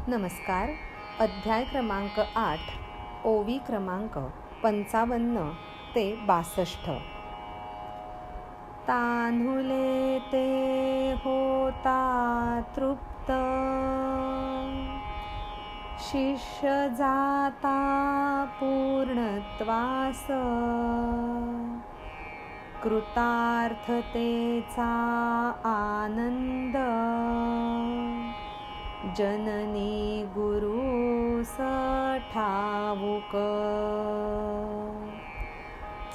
नमस्कार. अध्याय क्रमांक 8, ओवी क्रमांक 55 ते 62. तान्हुले ते होता तृप्त, शिष्य जाता पूर्णत्वास, कृतार्थतेचा आनंद, जननी गुरुस ठाऊक.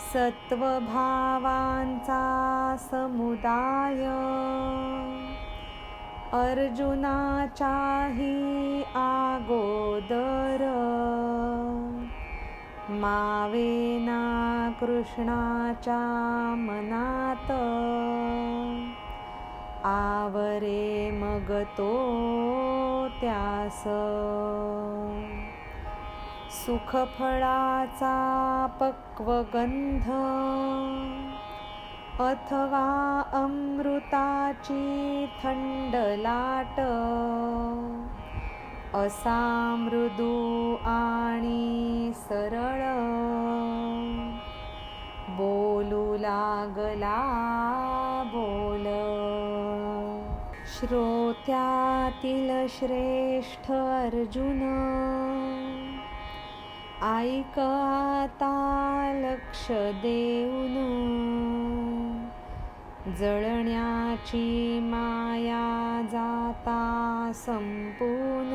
सत्वभावांचा समुदाय, अर्जुनाच्याही आगोदर, मावेना कृष्णाच्या मनात, आवरे मग तो त्यास. सुखफळाचा पक्वगंध, अथवा अमृताची थंड लाट, असा मृदू आणि सरळ, बोलू लागला बोल. श्रोत्यातील श्रेष्ठ अर्जुन, ऐक आता लक्ष देऊन, जळण्याची माया जाता संपून,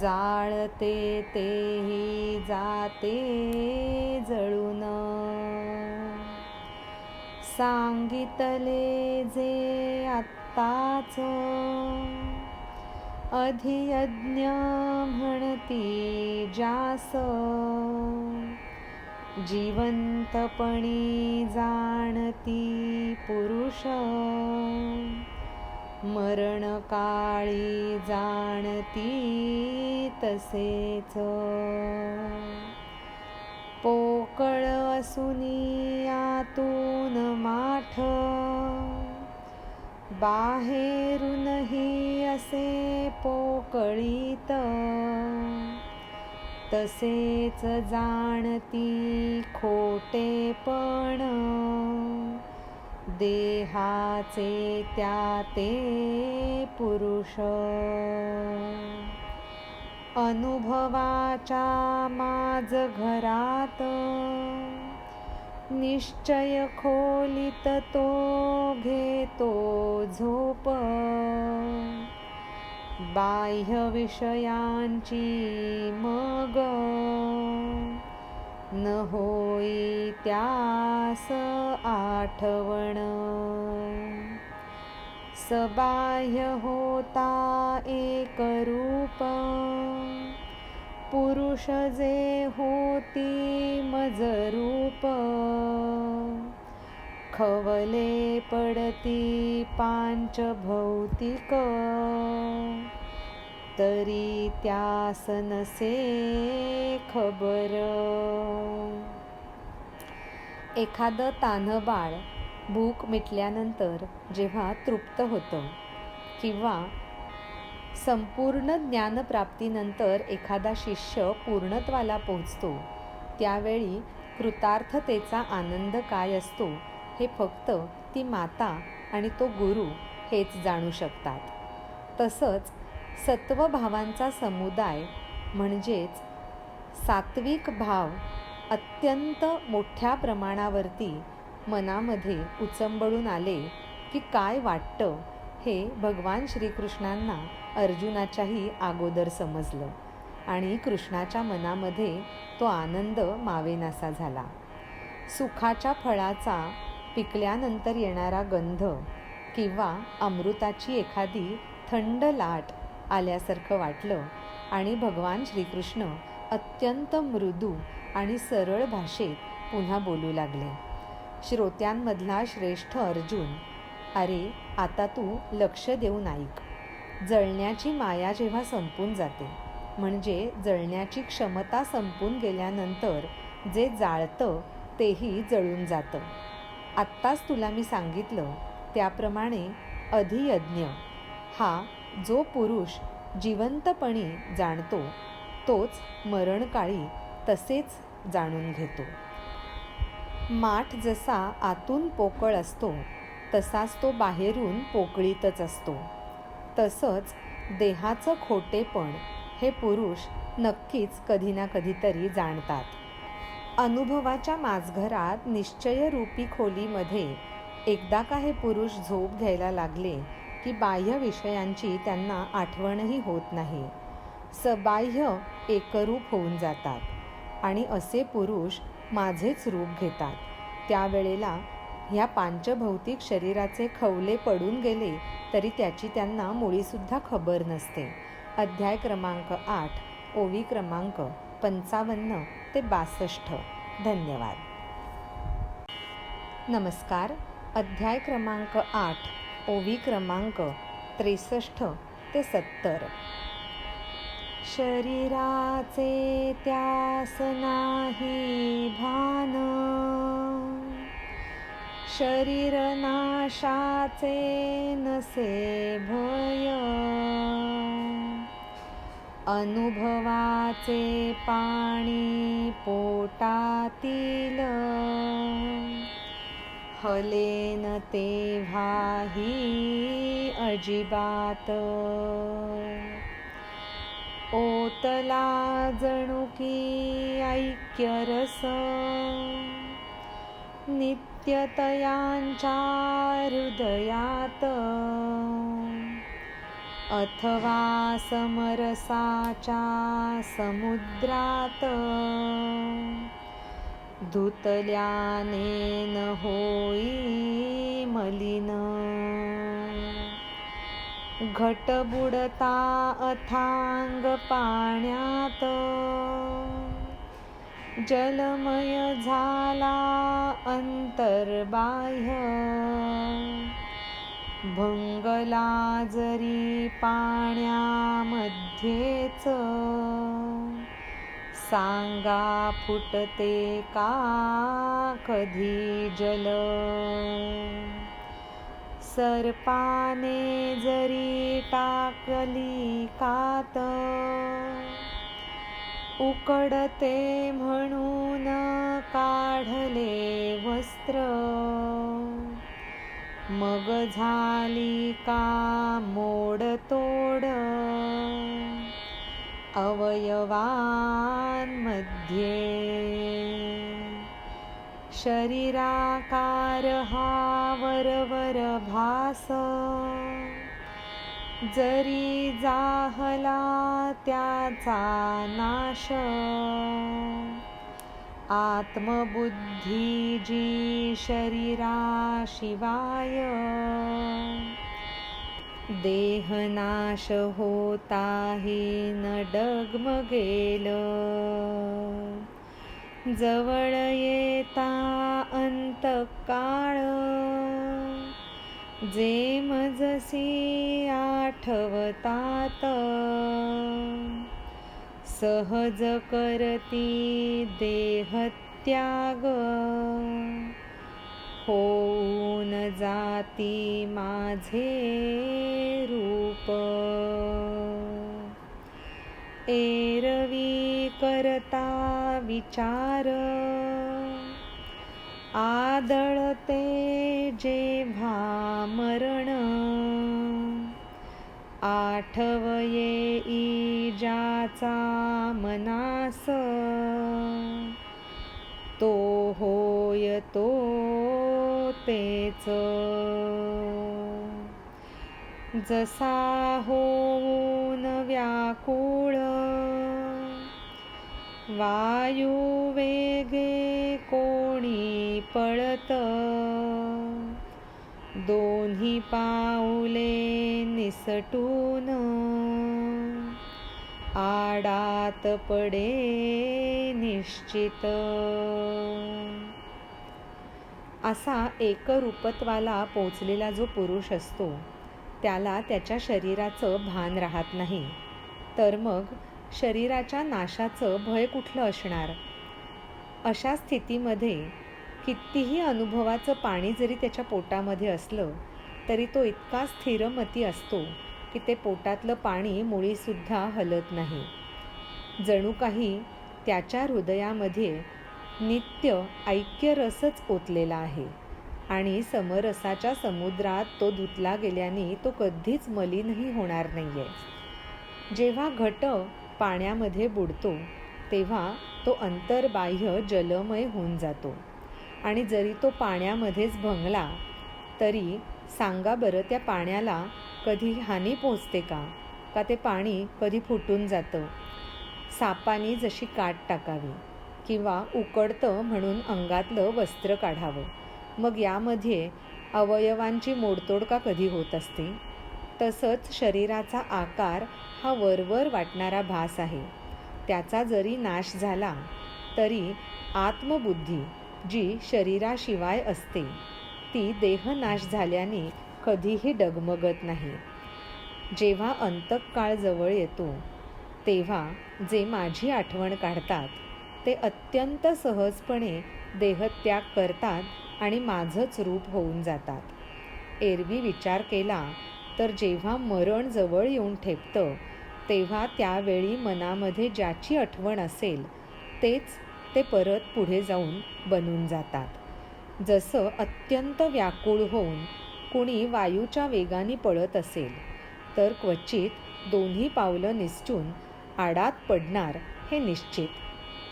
जाळते तेही जाते जळून. सांगितले जे आत्ताच, अधियज्ञ म्हणती जास, जिवंतपणी जाणती पुरुष, मरणकाळी जाणती तसेच. पोकळ असुनी आतून माठ, बाहेरूनही असे पोकळीत, तसेच जाणती खोटेपण, देहाचे त्या ते पुरुष. अनुभवाच्या माझ घरात, निश्चय खोलीत तो घेतो झोप, बाह्य विषयांची मग, न होई त्यास आठवण. सबाह्य होता एक रूप, पुरुष जे होती मज रूप, खवले पडती पांच भौतिक, तरी त्यास नसे खबर. एखादं तान्हं बाळ भूक मिटल्यानंतर जेव्हा तृप्त होतं, किंवा संपूर्ण ज्ञानप्राप्तीनंतर एखादा शिष्य पूर्णत्वाला पोहोचतो, त्यावेळी कृतार्थतेचा आनंद काय असतो हे फक्त ती माता आणि तो गुरु हेच जाणू शकतात. तसंच सत्वभावांचा समुदाय म्हणजेच सात्विक भाव अत्यंत मोठ्या प्रमाणावरती मनामध्ये उचंबळून आले की काय वाटतं हे भगवान श्रीकृष्णांना अर्जुनाच्याही अगोदर समजलं, आणि कृष्णाच्या मनामध्ये तो आनंद मावेनासा झाला. सुखाच्या फळाचा पिकल्यानंतर येणारा गंध, किंवा अमृताची एखादी थंड लाट आल्यासारखं वाटलं, आणि भगवान श्रीकृष्ण अत्यंत मृदू आणि सरळ भाषेत पुन्हा बोलू लागले. श्रोत्यांमधला श्रेष्ठ अर्जुन, अरे आता तू लक्ष देऊन ऐक. जळण्याची माया जेव्हा संपून जाते, म्हणजे जळण्याची क्षमता संपून गेल्यानंतर जे जाळतं तेही जळून जातं. आत्ताच तुला मी सांगितलं त्याप्रमाणे अधियज्ञ हा जो पुरुष जिवंतपणी जाणतो तोच मरणकाळी तसेच जाणून घेतो. माठ जसा आतून पोकळ असतो तसाच तो बाहेरून पोकळीतच असतो. तसंच देहाचं खोटेपण हे पुरुष नक्कीच कधी ना कधीतरी जाणतात. अनुभवाच्या माझघरात निश्चयरूपी खोलीमध्ये एकदा का हे पुरुष झोप घ्यायला लागले की बाह्य विषयांची त्यांना आठवणही होत नाही. सबाह्य एकरूप होऊन जातात आणि असे पुरुष माझेच रूप घेतात. त्यावेळेला ह्या पांचभौतिक शरीराचे खवले पडून गेले तरी त्याची त्यांना मुळीसुद्धा खबर नसते. अध्याय क्रमांक 8, ओवी क्रमांक 55 ते 62. धन्यवाद. नमस्कार. अध्याय क्रमांक 8, ओवी क्रमांक 63 ते 70. शरीराचे त्यास नाही भान, शरीर नाशाचे नसे भय, अनुभवाचे पाणी पोटातील, हलेन तेव्हाही अजिबात, ओतला जणू की ऐक्यरस, नित्यतयांच्या हृदयात, अथवा समरसाच्या समुद्रात, धुतल्याने न होई मलिन, घट बुडता अथांग पाण्यात, जलमय झाला अंतर्बाह्य, भंगला जरी पाण्यामध्येच, सांगा फुटते का कधी जल, सर्पाने जरी टाकली कात, उकडते म्हणून काढले वस्त्र, मग झाली का मोडतोड अवयवांमध्ये, शरीराकार हा वरवर भास, जरी जाहला त्याचा नाश, आत्मबुद्धी जी शरीराशिवाय, देहनाश होताही न डगमगेल, जवळ येता अंतकाळ, जेम जसी आठवतात, सहज करती देहत्याग, होऊन जाती माझे रूप, एरवी करता विचार, आदळते जेव्हा मरण, आठव येई ज्याचा मनास, तो होय तो तेच, जसा होऊन व्याकुळ, वायू वेगे कोणी पळत, दोन्ही पाऊले निसटून, आडात पडे निश्चित. असा एकरूपत्वाला पोचलेला जो पुरुष असतो त्याला त्याच्या शरीराचं भान राहत नाही, तर मग शरीराच्या नाशाचं भय कुठलं असणार. अशा स्थितीमध्ये कितीही अनुभवाचं पाणी जरी त्याच्या पोटामध्ये असलं तरी तो इतका स्थिरमती असतो की ते पोटातलं पाणी मुळीसुद्धा हलत नाही. जणू काही त्याच्या हृदयामध्ये नित्य ऐक्यरसच ओतलेला आहे आणि समरसाच्या समुद्रात तो धुतला गेल्याने तो कधीच मलिनही होणार नाही आहे. जेव्हा घट पाण्यामध्ये बुडतो तेव्हा तो अंतर्बाह्य जलमय होऊन जातो आणि जरी तो पाण्यामध्येच भंगला तरी सांगा बरं, त्या पाण्याला कधी हानी पोचते का ते पाणी कधी फुटून जातं? सापाने जशी काट टाकावी किंवा उकडतं म्हणून अंगातलं वस्त्र काढावं, मग यामध्ये अवयवांची मोडतोड का कधी होत असते? तसंच शरीराचा आकार हा वरवर वाटणारा भास आहे. त्याचा जरी नाश झाला तरी आत्मबुद्धी जी शरीराशिवाय असते ती देहनाश झाल्याने कधीही डगमगत नाही. जेव्हा अंतकाळ जवळ येतो तेव्हा जे माझी आठवण काढतात ते अत्यंत सहजपणे देहत्याग करतात आणि माझंच रूप होऊन जातात. एरवी विचार केला तर जेव्हा मरण जवळ येऊन ठेपतं तेव्हा त्यावेळी मनामध्ये ज्याची आठवण असेल तेच ते परत पुढे जाऊन बनून जातात. जसं अत्यंत व्याकुळ होऊन कुणी वायूच्या वेगाने पळत असेल तर क्वचित 2 पावलं निसटून आडात पडणार हे निश्चित.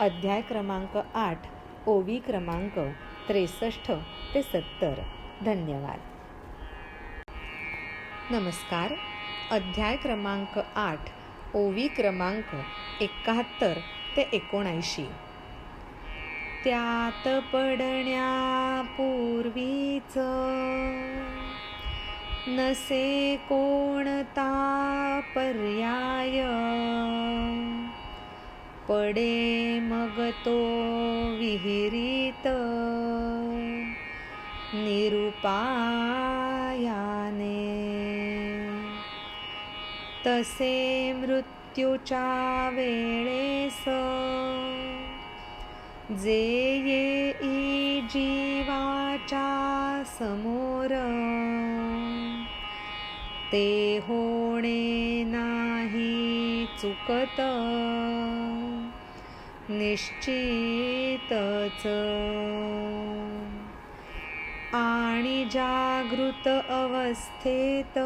अध्याय क्रमांक 8, ओवी क्रमांक 63 ते 70. धन्यवाद. नमस्कार. अध्याय क्रमांक 8, ओवी क्रमांक 71 ते 79. त्यात पडण्यापूर्वीच नसे कोणता पर्याय, पडे मग तो विहिरीत निरुपायाने. तसे मृत्यूच्या वेळेस जे येई जीवाच्या समोर, ते होणे नाही चुकत निश्चितच. आणि जागृत अवस्थेत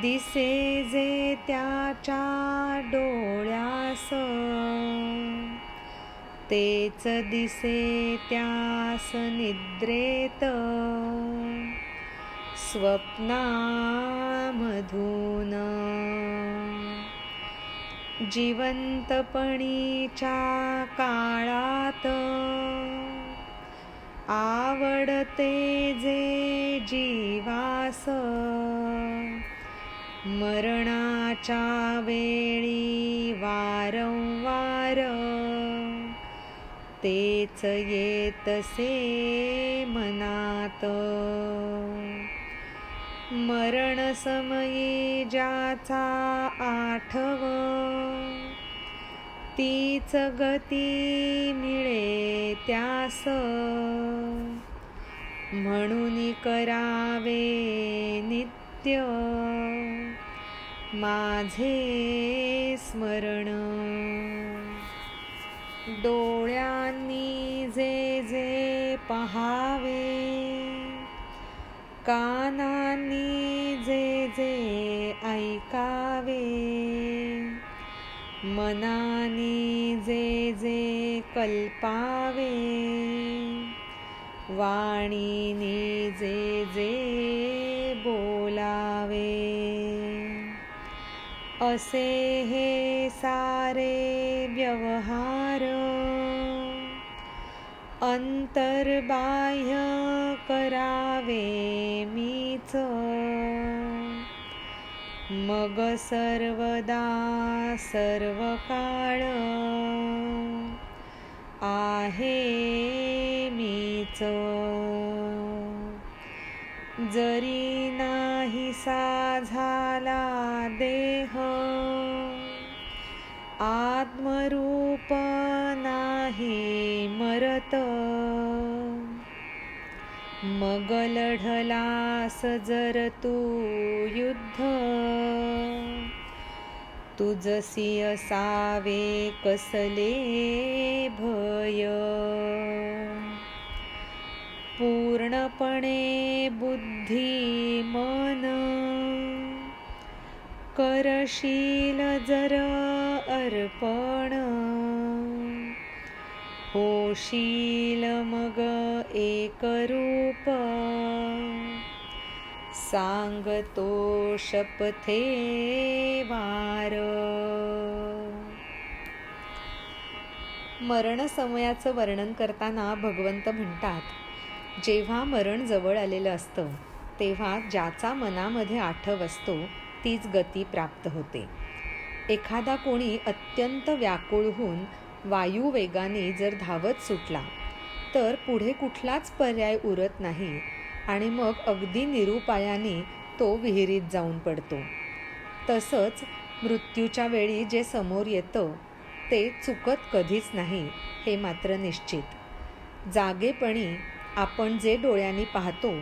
दिसे जे त्याच्या डोळ्यास, तेच दिसे त्यास निद्रेत स्वप्नामधून. जिवंतपणीच्या काळात आवडते जे जीवास, मरणाच्या वेळी वारंवार तेच येतसे मनात. मरणसमयी ज्याचा आठव, तीच गती मिळे त्यास, म्हणून करावे नित्य माझे स्मरण. डोळ्यांनी जे जे पहावे, कानांनी जे जे ऐकावे, मनानी जे जे कल्पावे, वाणीनी जे जे बोलावे, असे हे सारे व्यवहार अंतर्बाह्य करावे मीच. मग सर्वदा सर्व काळ आहे मीच. जरी नाहीसा झाला देह, आत्मरूप नाही मरत. मग लढलास जर तू युद्ध, तुझसी असावे कसले भय. पूर्णपणे बुद्धी मन करशील जर अर्पण, होशील मग एकरूप, सांगतो शपथे वार. मरण समयाचं वर्णन करताना भगवंत म्हणतात, जेव्हा मरण जवळ आलेलं असतं तेव्हा ज्याचा मनामध्ये आठव असतो तीच गती प्राप्त होते. एखादा कोणी अत्यंत व्याकुळ होऊन वायुवेगाने जर धावत सुटला तर पुढे कुठलाच पर्याय उरत नाही आणि मग अगदी निरुपायाने तो विहिरीत जाऊन पडतो. तसंच मृत्यूच्या वेळी जे समोर येतं ते चुकत कधीच नाही हे मात्र निश्चित. जागेपणी आपण जे डोळ्यांनी पाहतो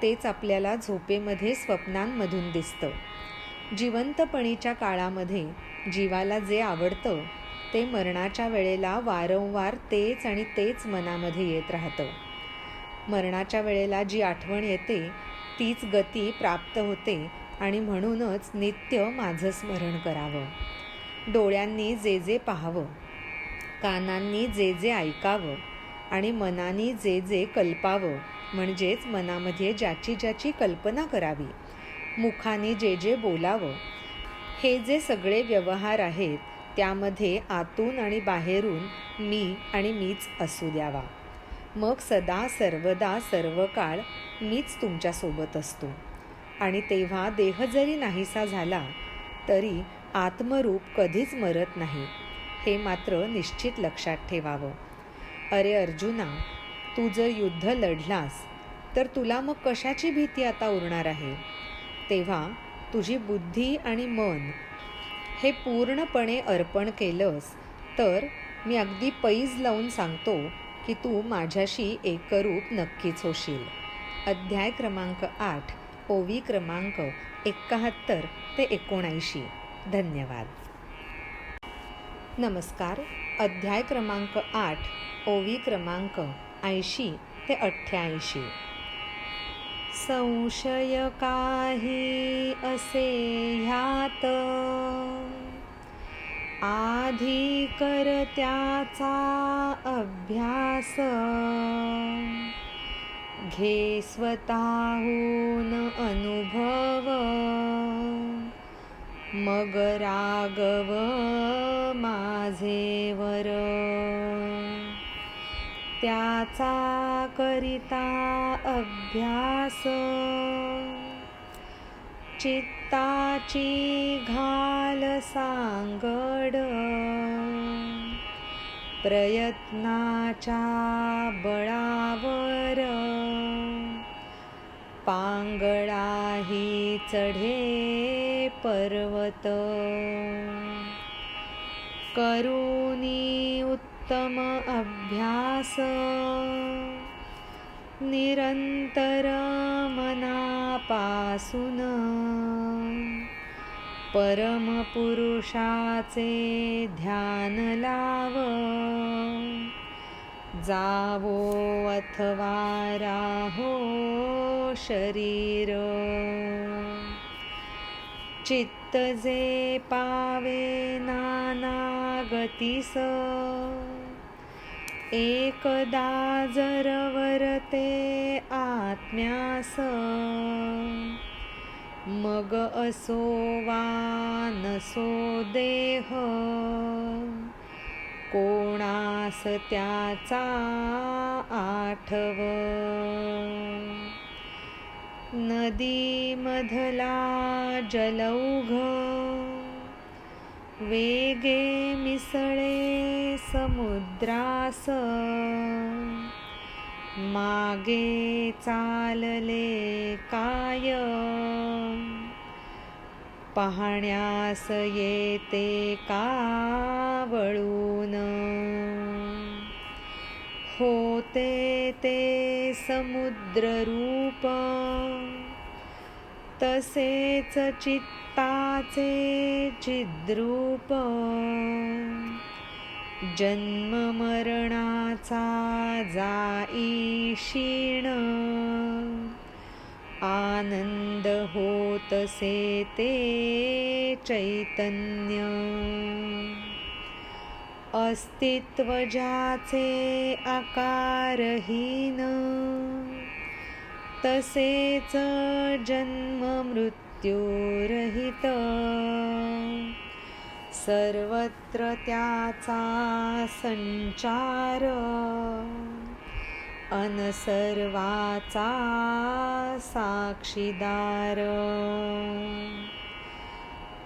तेच आपल्याला झोपेमध्ये स्वप्नांमधून दिसतं. जिवंतपणीच्या काळामध्ये जीवाला जे आवडतं ते मरणाच्या वेळेला वारंवार तेच आणि तेच मनामध्ये येत राहतं. मरणाच्या वेळेला जी आठवण येते तीच गती प्राप्त होते आणि म्हणूनच नित्य माझं स्मरण करावं. डोळ्यांनी जे जे पाहावं, कानांनी जे जे ऐकावं आणि मनाने जे जे कल्पावं, म्हणजेच मनामध्ये ज्याची ज्याची कल्पना करावी, मुखाने जे जे बोलावं, हे जे सगळे व्यवहार आहेत त्यामध्ये आतून आणि बाहेरून मी आणि मीच असू द्यावा. मग सदा सर्वदा सर्व काळ मीच तुमच्यासोबत असतो आणि तेव्हा देह जरी नाहीसा झाला तरी आत्मरूप कधीच मरत नाही हे मात्र निश्चित लक्षात ठेवावं. अरे अर्जुना, तू जर युद्ध लढलास तर तुला मग कशाची भीती आता उरणार आहे. तेव्हा तुझी बुद्धी आणि मन हे पूर्णपणे अर्पण केलंस तर मी अगदी पैज लावून सांगतो की तू माझ्याशी एकरूप नक्कीच होशील. अध्याय क्रमांक 8, ओवी क्रमांक 71 ते 79. धन्यवाद. नमस्कार. अध्याय क्रमांक 8, ओवी क्रमांक 80 ते 88. संशय काही असे ह्यात, आधी कर त्याचा अभ्यास. घे स्वतःहून अनुभव, मग रागव माझेवर. त्याचा करिता अभ्यास, चित्ताची घाल सांगड. प्रयत्नाच्या बळावर पांगळाही चढे पर्वत. करुणी उत्तम अभ्यास, निरंतर मनापासून. परमपुरुषाचे ध्यान लाव, जावो अथवा राहो शरीर. चित्त जे पावे नाना गतीस, एकदा जर वरते आत्म्यास. मग असो वा नसो देह, कोणास त्याचा आठव. नदी मधला जलौघ, वेगे मिसळे समुद्रास. मागे चालले काय, पाहण्यास येते का वळून. होते ते समुद्ररूप, तसेच चित्ताचे चिद्रूप. जन्म मरणाचा जाई क्षीण, आनंद होतसे ते चैतन्य. अस्तित्व ज्याचे आकारहीन, तसेच जन्म मृत्यूरहित. सर्वत्र त्याचा संचार, अनसर्वाचा साक्षीदार.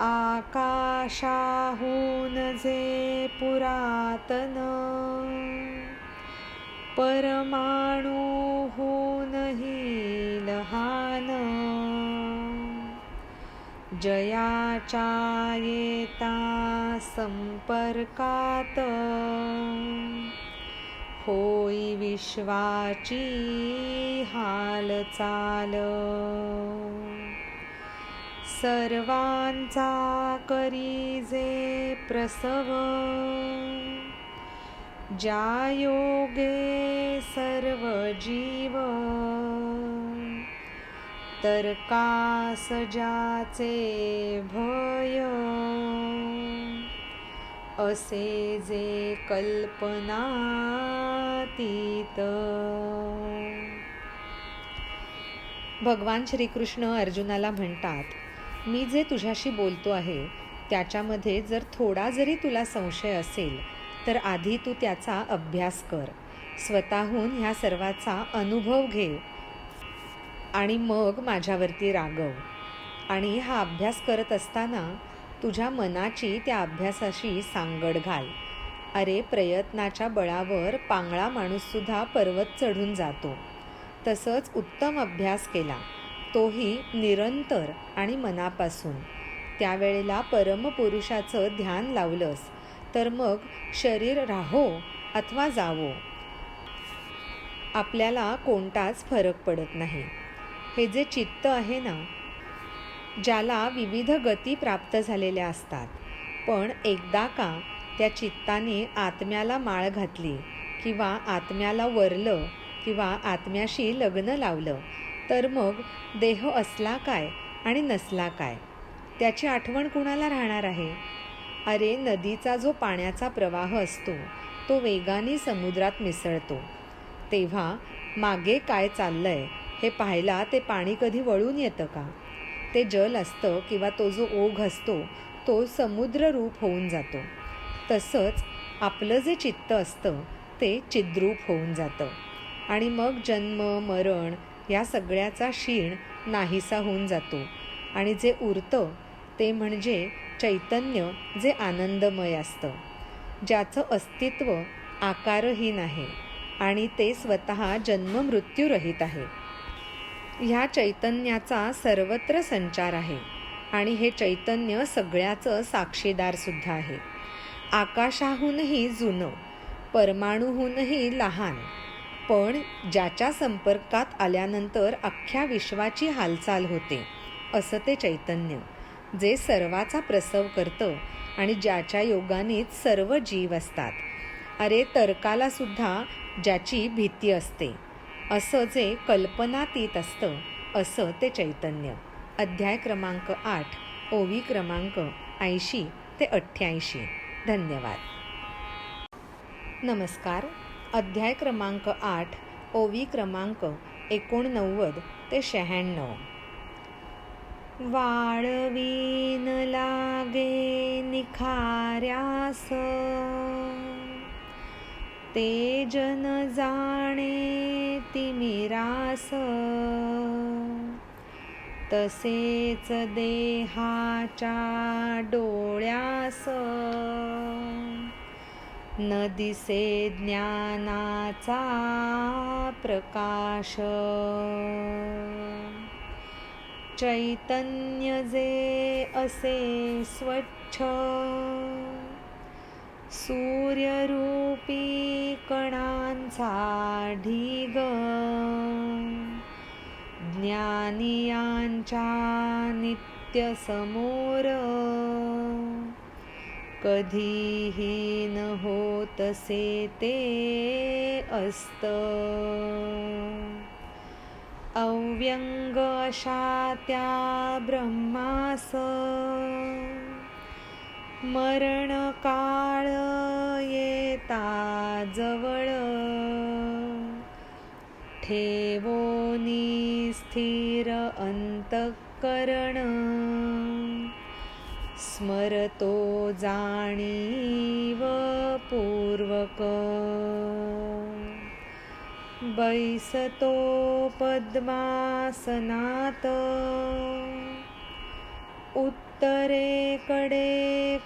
आकाशाहून जे पुरातन, परमाणूहूनही लहान. जयाच्या येता संपर्कात, होई विश्वाची हालचाल. सर्वांचा करी जे प्रसव, ज्या योगे सर्व जीव. तर्कास ज्याचे भय, असे जे कल्पनातीत. भगवान श्रीकृष्ण अर्जुनाला म्हणतात, मी जे तुझ्याशी बोलतो आहे त्याच्यामध्ये जर थोडा जरी तुला संशय असेल तर आधी तू त्याचा अभ्यास कर, स्वतःहून ह्या सर्वाचा अनुभव घे आणि मग माझ्यावरती रागव. आणि हा अभ्यास करत असताना तुझ्या मनाची त्या अभ्यासाशी सांगड घाल. अरे, प्रयत्नाच्या बळावर पांगळा माणूससुद्धा पर्वत चढून जातो. तसंच उत्तम अभ्यास केला, तोही निरंतर आणि मनापासून, त्यावेळेला परमपुरुषाचं ध्यान लावलंस तर मग शरीर राहो अथवा जावो, आपल्याला कोणताच फरक पडत नाही. हे जे चित्त आहे ना, ज्याला विविध गती प्राप्त झालेल्या असतात, पण एकदा का त्या चित्ताने आत्म्याला माळ घातली किंवा आत्म्याला वरलं किंवा आत्म्याशी लग्न लावलं, तर मग देह असला काय आणि नसला काय त्याची आठवण कुणाला राहणार आहे. अरे, नदीचा जो पाण्याचा प्रवाह असतो तो वेगाने समुद्रात मिसळतो, तेव्हा मागे काय चाललंय हे पाहायला ते पाणी कधी वळून येतं का. ते जल असतं किंवा तो जो ओघ असतो तो समुद्र रूप होऊन जातो. तसंच आपलं जे चित्त असतं ते चिद्रूप होऊन जातं आणि मग जन्म मरण या सगळ्याचा क्षीण नाहीसा होऊन जातो आणि जे उरतं ते म्हणजे चैतन्य, जे आनंदमय असतं, ज्याचं अस्तित्व आकारहीन आहे आणि ते स्वतः जन्ममृत्यूरहित आहे. ह्या चैतन्याचा सर्वत्र संचार आहे आणि हे चैतन्य सगळ्याचं साक्षीदारसुद्धा आहे. आकाशाहूनही जुनं, परमाणूहूनही लहान, पण ज्याच्या संपर्कात आल्यानंतर अख्ख्या विश्वाची हालचाल होते असं ते चैतन्य, जे सर्वाचा प्रसव करतं आणि ज्याच्या योगानेच सर्व जीव असतात. अरे, तर्कालासुद्धा ज्याची भीती असते, असं जे कल्पनातीत असतं असं ते चैतन्य. अध्याय क्रमांक 8, ओवी क्रमांक 80 ते 88. धन्यवाद. नमस्कार. अध्याय क्रमांक 8, ओवी क्रमांक 89 ते 96. वाळवीन लागे निखार्यास, ते जन जाणे तिमिरास. तसेच देहाच्या डोळ्यास, न दिसे ज्ञानाचा प्रकाश. चैतन्य जे असे स्वच्छ, सूर्यरूपी कणांचा ढीग ज्ञानियांच्या नित्य समोर कधीही न होतसे ते अस्त अव्यंग अशा त्या ब्रह्मास मरण काळ येता जवळ ठेवोनी स्थिर अंतःकरण स्मरतो जाणीव पूर्वक बैसतो पद्मासनात उत्तरेकडे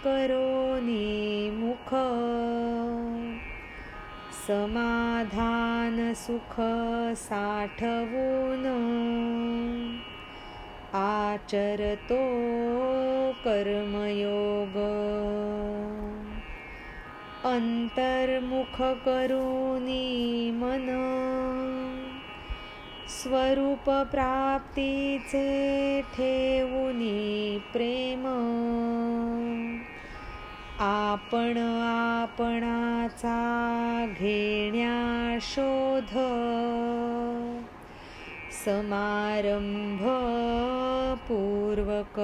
करोनी मुख समाधान सुख साठवून आचरतो कर्मयोग अंतर्मुख करूनी मन स्वरूप प्राप्तीचे ठेवूनी प्रेम आपण आपणाचा घेण्या शोध समारंभ पूर्वक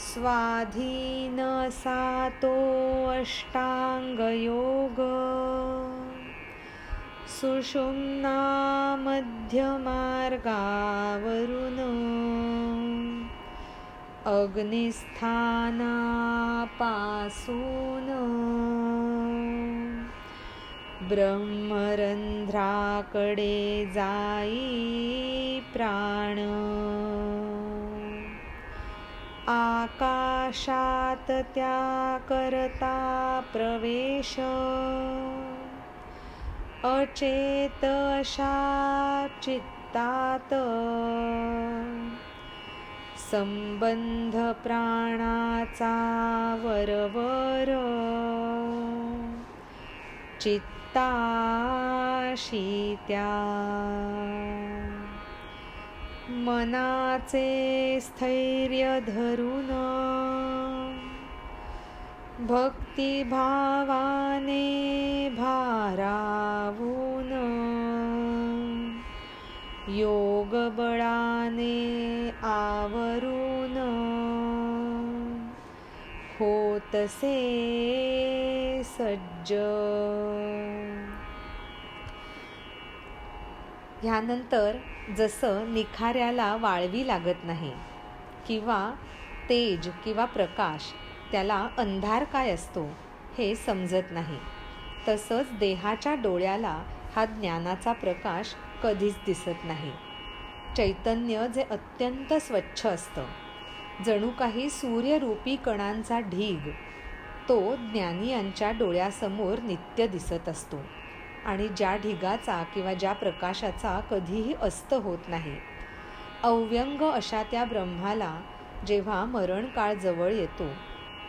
स्वाधीन असा तो अष्टांग योग सुषुम्ना मध्य मार्गावरून अग्निस्थानापासून ब्रह्मरंध्राकडे जाई प्राण आकाशात त्या करता प्रवेश अचेत अशा चित्तात संबंध प्राणाचा वरवर चित्ताशी त्या मनाचे स्थैर्य धरून भक्तिभावाने भारावून योग बळाने आवरून होतसे सज्ज. ह्यानंतर जसं निखाऱ्याला वाळवी लागत नाही किंवा तेज किंवा प्रकाश त्याला अंधार काय असतो हे समजत नाही, तसंच देहाच्या डोळ्याला हा ज्ञानाचा प्रकाश कधीच दिसत नाही. चैतन्य जे अत्यंत स्वच्छ असतं, जणू काही सूर्यरूपी कणांचा ढीग, तो ज्ञानी यांच्या डोळ्यासमोर नित्य दिसत असतो आणि ज्या ढिगाचा किंवा ज्या प्रकाशाचा कधीही अस्त होत नाही. अव्यंग अशा त्या ब्रह्माला जेव्हा मरणकाळ जवळ येतो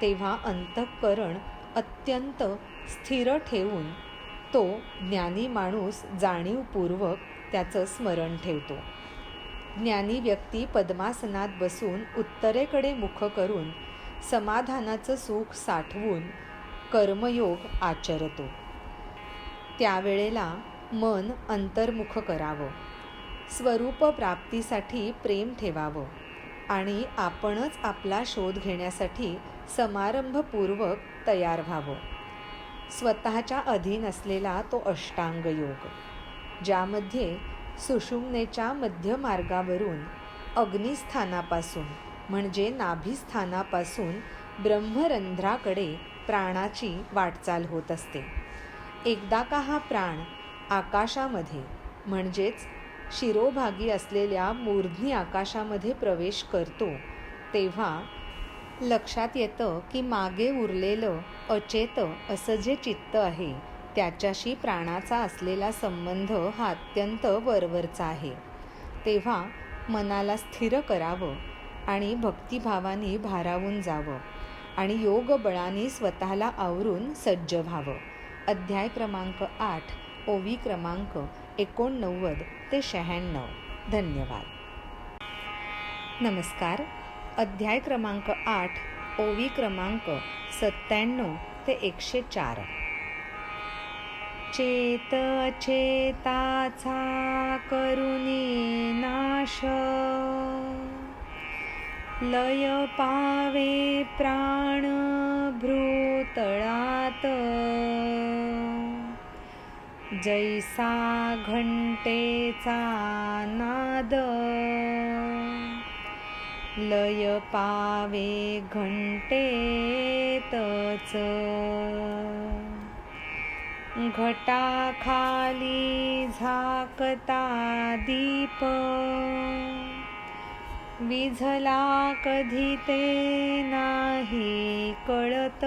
तेव्हा अंतःकरण अत्यंत स्थिर ठेवून तो ज्ञानी माणूस जाणीवपूर्वक त्याचं स्मरण ठेवतो. ज्ञानी व्यक्ती पद्मासनात बसून उत्तरेकडे मुख करून समाधानाचं सुख साठवून कर्मयोग आचरतो. त्यावेळेला मन अंतर्मुख करावं, स्वरूप प्राप्तीसाठी प्रेम ठेवावं आणि आपणच आपला शोध घेण्यासाठी समारंभपूर्वक तयार व्हावं. स्वतःच्या अधीन असलेला तो अष्टांग योग, ज्यामध्ये सुषुम्नेच्या मध्य मार्गावरून अग्निस्थानापासून म्हणजे नाभिस्थानापासून ब्रह्मरंध्राकडे प्राणाची वाटचाल होत असते. एकदा का हा प्राण आकाशामध्ये म्हणजेच शिरोभागी असलेल्या मूर्ध्नी आकाशामध्ये प्रवेश करतो तेव्हा लक्षात येतं की मागे उरलेलं अचेत असं जे चित्त आहे त्याच्याशी प्राणाचा असलेला संबंध हा अत्यंत वरवरचा आहे. तेव्हा मनाला स्थिर करावं आणि भक्तिभावाने भारावून जावं आणि योग बळाने स्वतःला आवरून सज्ज व्हावं. अध्याय क्रमांक 8, ओवी क्रमांक 89 ते 96. धन्यवाद. नमस्कार. अध्याय क्रमांक 8, ओवी क्रमांक 97 ते 104. चेत अचेताचा करुणी नाश, लय पावे प्राण भ्रूतळात, जैसा घंटेचा नाद, लय पावे घंटेतच. घटाखाली झाकता दीप, विझला कधी ते नाही कळत,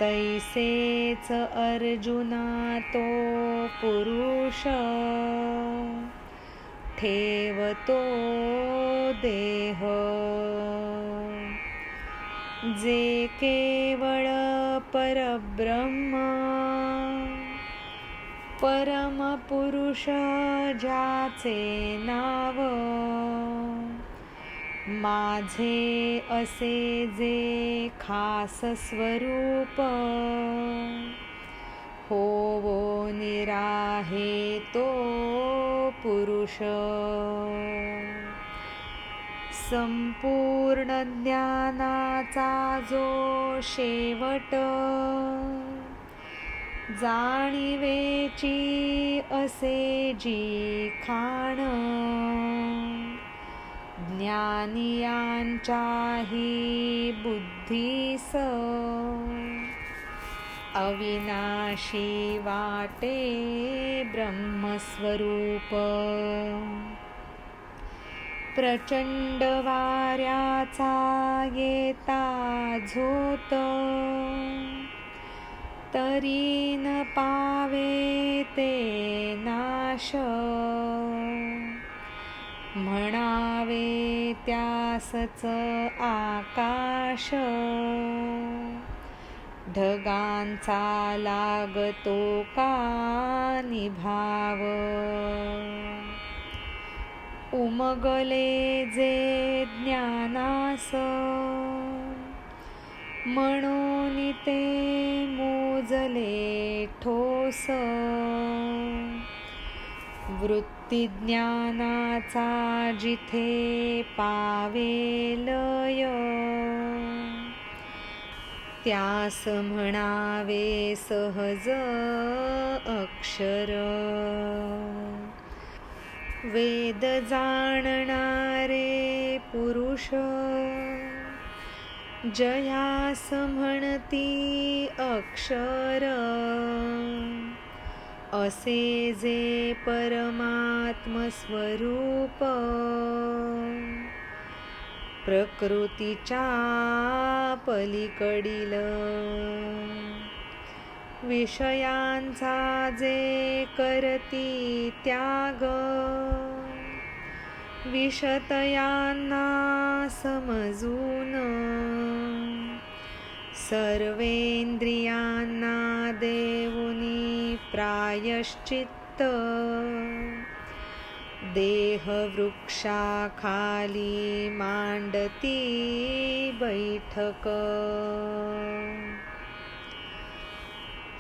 तैसेच अर्जुना तो पुरुष, ठेवतो देह. जे केवळ परब्रह्म, परमपुरुष ज्याचे नाव, माझे असे जे खास स्वरूप, होवो निराहे तो पुरुष. संपूर्ण ज्ञानाचा जो शेवट, जाणिवेची असे जी खाण, ज्ञानियांच्याही बुद्धीस, अविनाशी वाटे ब्रह्मस्वरूप. प्रचंड वाऱ्याचा येता झोत, तरी न पावे ते नाश, म्हणावे त्यासच आकाश, ढगांचा लागतो का निभाव. उमगले जे ज्ञानास, म्हणून ते मोजले ठोस, वृत्तिज्ञानाचा जिथे पावे लय, त्यास म्हणावे सहज अक्षर. वेद जाणणारे पुरुष, जयास म्हणती अक्षर, असे जे परमात्मस्वरूप, प्रकृतीच्या पलीकडील. विषयांचा जे करती त्याग, विषतयांना समजून, सर्वेंद्रियांना देऊनी प्रायश्चित्त, देहवृक्षाखाली मांडती बैठक.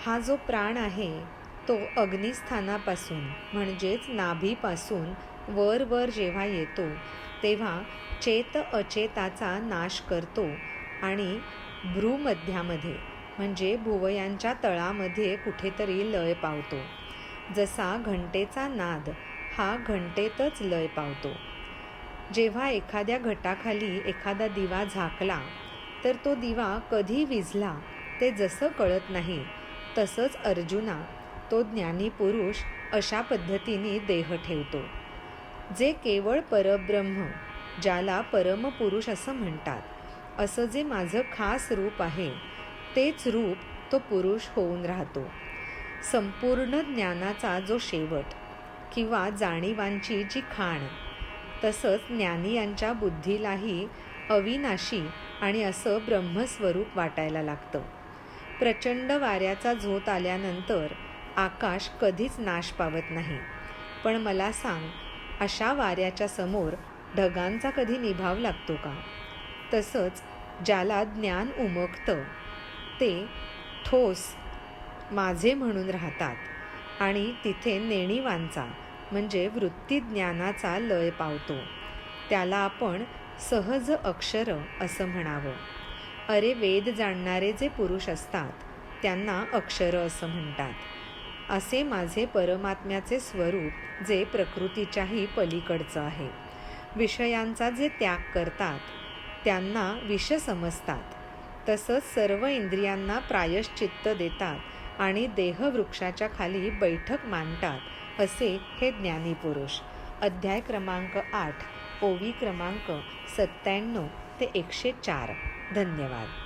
हा जो प्राण आहे तो अग्निस्थानापासून म्हणजेच नाभीपासून वर वर जेव्हा येतो तेव्हा चेत अचेताचा नाश करतो आणि भ्रूमध्यामध्ये म्हणजे भुवयांच्या तळामध्ये कुठेतरी लय पावतो. जसा घंटेचा नाद हा घंटेतच लय पावतो. जेव्हा एखाद्या घटाखाली एखादा दिवा झाकला तर तो दिवा कधी विझला ते जसं कळत नाही, तसंच अर्जुना तो ज्ञानी पुरुष अशा पद्धतीने देह ठेवतो. जे केवळ परब्रह्म ज्याला परमपुरुष असं म्हणतात, असं जे माझं खास रूप आहे तेच रूप तो पुरुष होऊन राहतो. संपूर्ण ज्ञानाचा जो शेवट किंवा जाणीवांची जी खाण, तसंच ज्ञानी यांच्या बुद्धीलाही अविनाशी आणि असं ब्रह्मस्वरूप वाटायला लागतं. प्रचंड वाऱ्याचा झोत आल्यानंतर आकाश कधीच नाश पावत नाही. पण मला सांग, अशा वाऱ्याच्या समोर ढगांचा कधी निभाव लागतो का? तसंच ज्याला ज्ञान उमगतं ते ठोस माझे म्हणून राहतात आणि तिथे नेणिवांचा म्हणजे वृत्तीज्ञानाचा लय पावतो. त्याला आपण सहज अक्षर असं म्हणावं. अरे, वेद जाणणारे जे पुरुष असतात त्यांना अक्षर असं म्हणतात. असे माझे परमात्म्याचे स्वरूप जे प्रकृतीच्याही पलीकडचं आहे. विषयांचा जे त्याग करतात त्यांना विष समजतात. तसंच सर्व इंद्रियांना प्रायश्चित्त देतात आणि देहवृक्षाच्या खाली बैठक मांडतात असे हे ज्ञानी पुरुष. अध्याय क्रमांक 8, ओवी क्रमांक 97 ते 104. धन्यवाद.